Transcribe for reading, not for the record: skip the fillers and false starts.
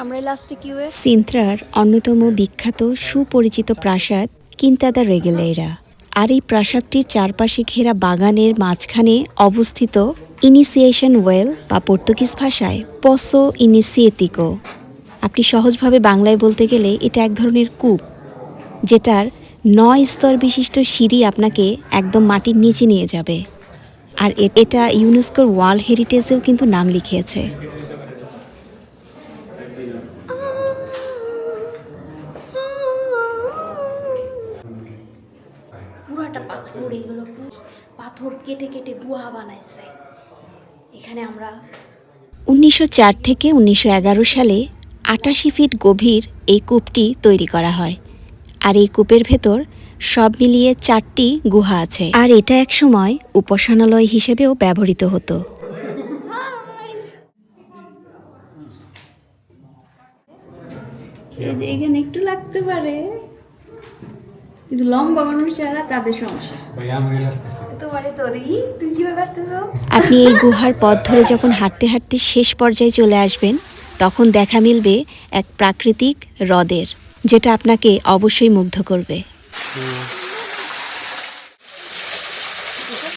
আমরা লাস্টে কি হয়ে সিন্ত্রার অন্যতম বিখ্যাত সুপরিচিত প্রাসাদ কিন্তা দা রেগেলেইরা। আর এই প্রাসাদটির চারপাশে ঘেরা বাগানের মাঝখানে অবস্থিত ইনিসিয়েশন ওয়েল বা পর্তুগিজ ভাষায় পসো ইনিসিয়েতিকো। আপনি সহজভাবে বাংলায় বলতে গেলে এটা এক ধরনের কূপ, যেটার 9 স্তর বিশিষ্ট সিঁড়ি আপনাকে একদম মাটির নিচে নিয়ে যাবে। আর এটা ইউনেস্কোর ওয়ার্ল্ড হেরিটেজেও কিন্তু নাম লিখিয়েছে। পুরাটা পাথর, এগুলো পাথর কেটে কেটে গুহা বানাইছে এখানে। আমরা 1904 থেকে 1911 সালে 88 ফিট গভীর এই কূপটি তৈরি করা হয়। আর এই কূপের ভেতর সব মিলিয়ে 4টি গুহা আছে। আর এটা একসময় উপাসনালয় হিসেবেও ব্যবহৃত হতো। এখানে একটু লাগতে পারে, কিন্তু লম্বা মানুষ যারা তাদের সমস্যা। তোমারে তো দেখি তুই কিভাবে আসতেছো। আপনি এই গুহার পথ ধরে যখন হাঁটতে হাঁটতে শেষ পর্যায়ে চলে আসবেন, তখন দেখা মিলবে এক প্রাকৃতিক হ্রদের, যেটা আপনাকে অবশ্যই মুগ্ধ করবে।